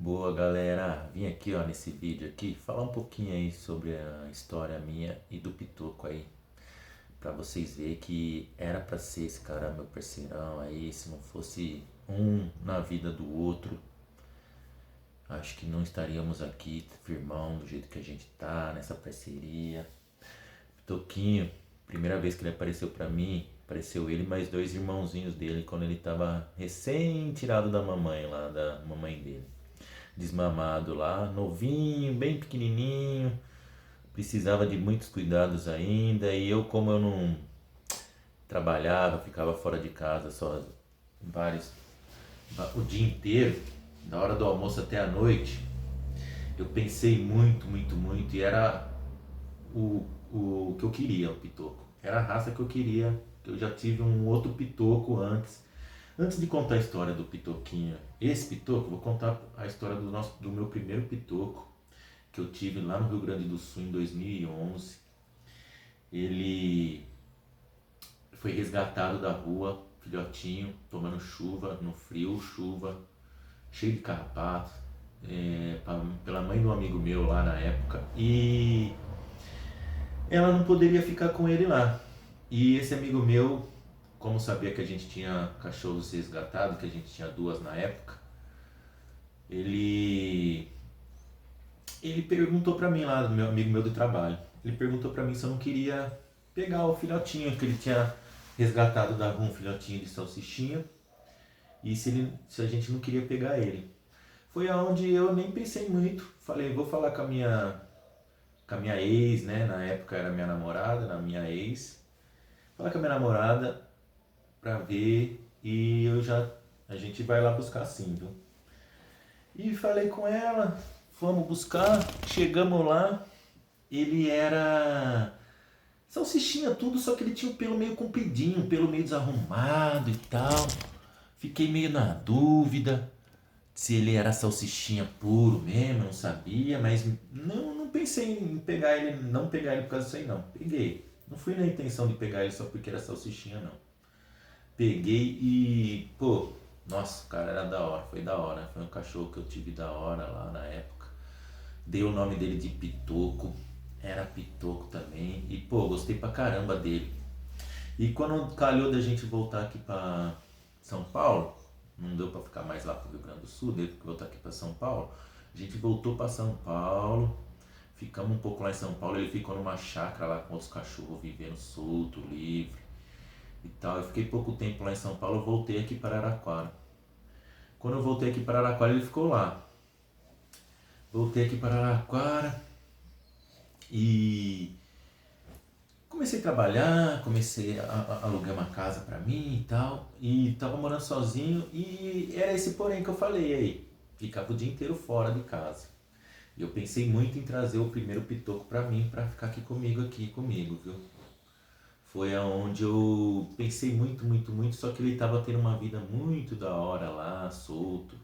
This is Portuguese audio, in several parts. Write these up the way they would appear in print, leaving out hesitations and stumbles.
Boa galera, vim aqui ó nesse vídeo aqui falar um pouquinho aí sobre a história minha e do Pitoco aí, pra vocês verem que era pra ser esse cara meu parceirão aí, se não fosse um na vida do outro, acho que não estaríamos aqui firmão do jeito que a gente tá, nessa parceria. Pitoquinho, primeira vez que ele apareceu pra mim, apareceu ele e mais dois irmãozinhos dele quando ele tava recém tirado da mamãe lá, da mamãe dele desmamado lá, novinho, bem pequenininho, precisava de muitos cuidados ainda. E eu, como eu não trabalhava, ficava fora de casa só vários o dia inteiro, da hora do almoço até a noite, eu pensei muito, muito, muito e era o que eu queria, o pitoco. Era a raça que eu queria. Eu já tive um outro pitoco antes. Antes de contar a história do pitoquinho, esse pitoco, vou contar a história do meu primeiro pitoco que eu tive lá no Rio Grande do Sul em 2011. Ele foi resgatado da rua, filhotinho, tomando chuva, no frio, chuva, cheio de carrapato, pela mãe de um amigo meu lá na época. E ela não poderia ficar com ele lá. E esse amigo meu, como sabia que a gente tinha cachorros resgatados, que a gente tinha duas na época, ele ele perguntou pra mim lá, do meu amigo meu do trabalho. Ele perguntou pra mim se eu não queria pegar o filhotinho que ele tinha resgatado da rua, um filhotinho de salsichinha, e se a gente não queria pegar ele. Foi aonde eu nem pensei muito. Falei, vou falar com a minha ex, né? Na época era minha namorada, na minha ex. Falar com a minha namorada pra ver e a gente vai lá buscar sim, viu? E falei com ela, fomos buscar, chegamos lá, ele era salsichinha tudo, só que ele tinha o pelo meio compridinho, o pelo meio desarrumado e tal. Fiquei meio na dúvida se ele era salsichinha puro mesmo, não sabia, mas não pensei em pegar ele, não pegar ele por causa disso aí não. Peguei. Não fui na intenção de pegar ele só porque era salsichinha não. Peguei e, pô, nossa, o cara era da hora, foi da hora. Foi um cachorro que eu tive da hora lá na época. Dei o nome dele de Pitoco, era Pitoco também. E, pô, gostei pra caramba dele. E quando calhou da gente voltar aqui pra São Paulo, não deu pra ficar mais lá pro Rio Grande do Sul, deu pra voltar aqui pra São Paulo. A gente voltou pra São Paulo, ficamos um pouco lá em São Paulo. Ele ficou numa chácara lá com outros cachorros, vivendo solto, livre e tal. Eu fiquei pouco tempo lá em São Paulo, voltei aqui para Araraquara. Quando eu voltei aqui para Araraquara, ele ficou lá. Voltei aqui para Araraquara e comecei a trabalhar, comecei a alugar uma casa para mim e tal. E tava morando sozinho e era esse porém que eu falei aí. Ficava o dia inteiro fora de casa. E eu pensei muito em trazer o primeiro pitoco para mim, para ficar aqui comigo, viu? Foi aonde eu pensei muito, muito, muito, só que ele estava tendo uma vida muito da hora lá, solto,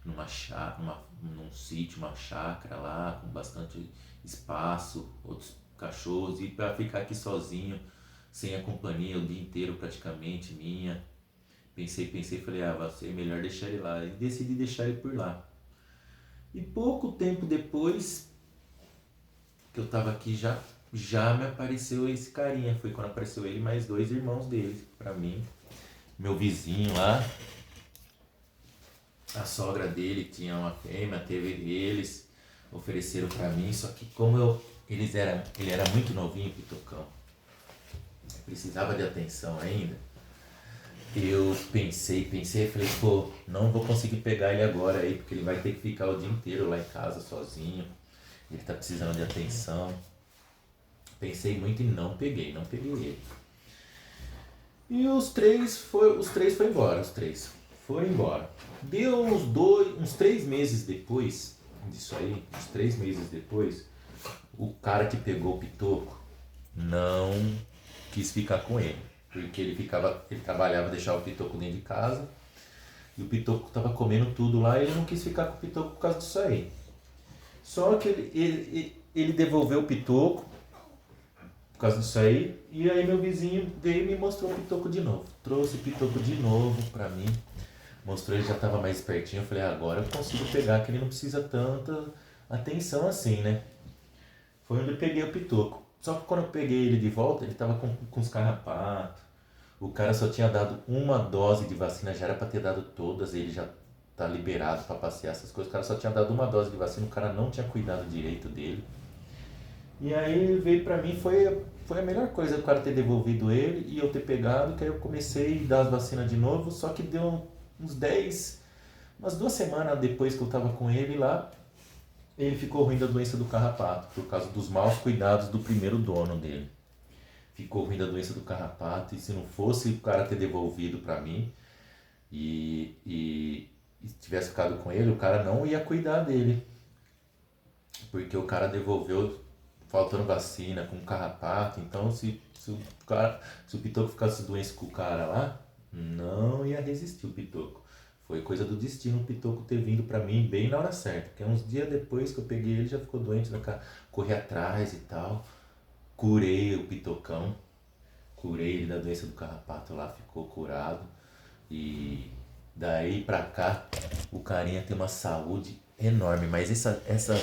num sítio, uma chácara lá, com bastante espaço, outros cachorros, e para ficar aqui sozinho, sem a companhia o dia inteiro praticamente minha. Pensei, pensei, falei, vai ser melhor deixar ele lá. E decidi deixar ele por lá. E pouco tempo depois que eu tava aqui já me apareceu esse carinha. Foi quando apareceu ele e mais dois irmãos dele pra mim. Meu vizinho lá, a sogra dele tinha uma fêmea, teve eles, ofereceram pra mim, só que ele era muito novinho, Pitocão, precisava de atenção ainda. Eu pensei, falei, pô, não vou conseguir pegar ele agora aí, porque ele vai ter que ficar o dia inteiro lá em casa sozinho. Ele tá precisando de atenção. Pensei muito e não peguei ele. E os três foram embora, os três foram embora. Deu uns 3 meses depois disso aí, uns 3 meses depois, o cara que pegou o Pitoco não quis ficar com ele. Porque ele trabalhava, deixava o Pitoco dentro de casa, e o Pitoco tava comendo tudo lá e ele não quis ficar com o Pitoco por causa disso aí. Só que ele devolveu o Pitoco por causa disso aí. E aí meu vizinho veio e me mostrou o Pitoco de novo. Trouxe o Pitoco de novo pra mim. Mostrou, ele já tava mais espertinho. Eu falei, agora eu consigo pegar, que ele não precisa tanta atenção assim, né? Foi onde eu peguei o pitoco. Só que quando eu peguei ele de volta, ele tava com os carrapatos. O cara só tinha dado uma dose de vacina, já era pra ter dado todas, ele já tá liberado pra passear essas coisas. O cara só tinha dado uma dose de vacina, o cara não tinha cuidado direito dele. E aí ele veio pra mim, foi a melhor coisa o cara ter devolvido ele e eu ter pegado, que aí eu comecei a dar as vacinas de novo, só que deu uns 10, umas 2 semanas depois que eu tava com ele lá, ele ficou ruim da doença do carrapato, por causa dos maus cuidados do primeiro dono dele. Ficou ruim da doença do carrapato e se não fosse o cara ter devolvido pra mim e tivesse ficado com ele, o cara não ia cuidar dele. Porque o cara devolveu faltando vacina com carrapato, então se o Pitoco ficasse doente com o cara lá, não ia resistir o Pitoco. Foi coisa do destino o Pitoco ter vindo pra mim bem na hora certa, porque uns dias depois que eu peguei ele já ficou doente, corri atrás e tal, curei o Pitocão, curei ele da doença do carrapato lá, ficou curado e daí pra cá o carinha tem uma saúde enorme, mas essa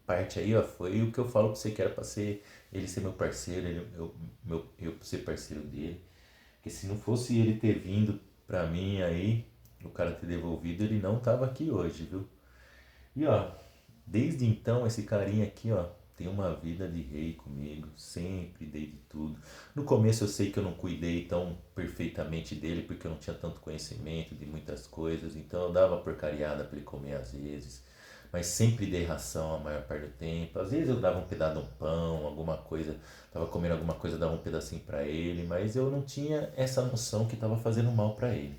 parte aí, ó, foi o que eu falo pra você que era pra ser ele ser meu parceiro, eu ser parceiro dele. Porque se não fosse ele ter vindo pra mim aí, o cara ter devolvido, ele não tava aqui hoje, viu? E ó, desde então esse carinha aqui, ó, tem uma vida de rei comigo, sempre dei de tudo. No começo eu sei que eu não cuidei tão perfeitamente dele, porque eu não tinha tanto conhecimento de muitas coisas, então eu dava porcariada pra ele comer às vezes, mas sempre dei ração a maior parte do tempo. Às vezes eu dava um pedaço de um pão, alguma coisa, tava comendo alguma coisa, dava um pedacinho pra ele, mas eu não tinha essa noção que tava fazendo mal pra ele.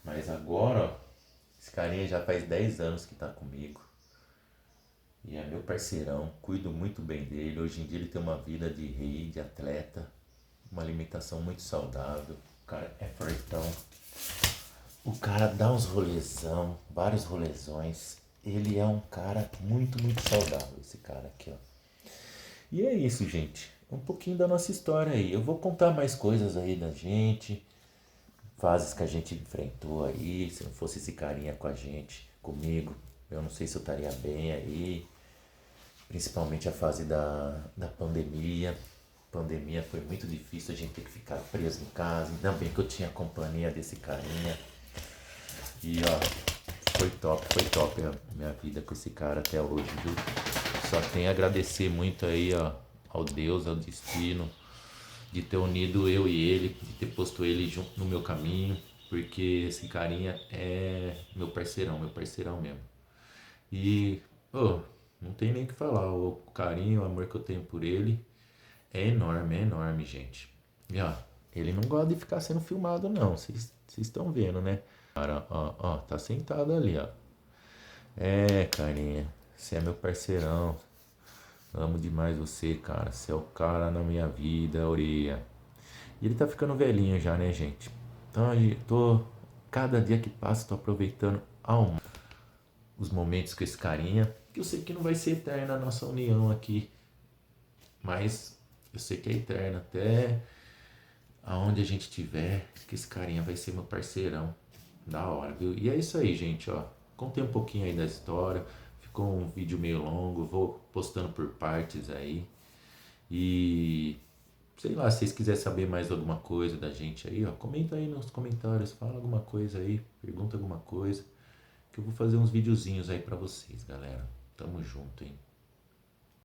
Mas agora, ó, esse carinha já faz 10 anos que tá comigo. E é meu parceirão, cuido muito bem dele. Hoje em dia ele tem uma vida de rei, de atleta, uma alimentação muito saudável. O cara é fortão. O cara dá uns rolezão, vários rolezões. Ele é um cara muito, muito saudável, esse cara aqui, ó. E é isso, gente. Um pouquinho da nossa história aí. Eu vou contar mais coisas aí da gente, fases que a gente enfrentou aí. Se não fosse esse carinha com a gente, comigo, eu não sei se eu estaria bem aí. Principalmente a fase da pandemia. Pandemia foi muito difícil a gente ter que ficar preso em casa. Ainda bem que eu tinha a companhia desse carinha. E ó, foi top a minha vida com esse cara até hoje, viu? Só tenho a agradecer muito aí, ó, ao Deus, ao destino, de ter unido eu e ele, de ter posto ele junto no meu caminho, porque esse carinha é meu parceirão mesmo. E, oh, não tem nem o que falar, o carinho, o amor que eu tenho por ele é enorme, gente. E ó, ele não gosta de ficar sendo filmado não, vocês estão vendo, né? Cara, ó, tá sentado ali, ó. É, carinha, você é meu parceirão. Amo demais você, cara. Você é o cara na minha vida, orelha. E ele tá ficando velhinho já, né, gente? Então, cada dia que passa, tô aproveitando os momentos com esse carinha. Que eu sei que não vai ser eterna a nossa união aqui. Mas eu sei que é eterna até aonde a gente estiver. Que esse carinha vai ser meu parceirão. Da hora, viu? E é isso aí, gente, ó. Contei um pouquinho aí da história. Ficou um vídeo meio longo. Vou postando por partes aí. E sei lá, se vocês quiserem saber mais alguma coisa da gente aí, ó, comenta aí nos comentários, fala alguma coisa aí, pergunta alguma coisa, que eu vou fazer uns videozinhos aí pra vocês, galera. Tamo junto, hein?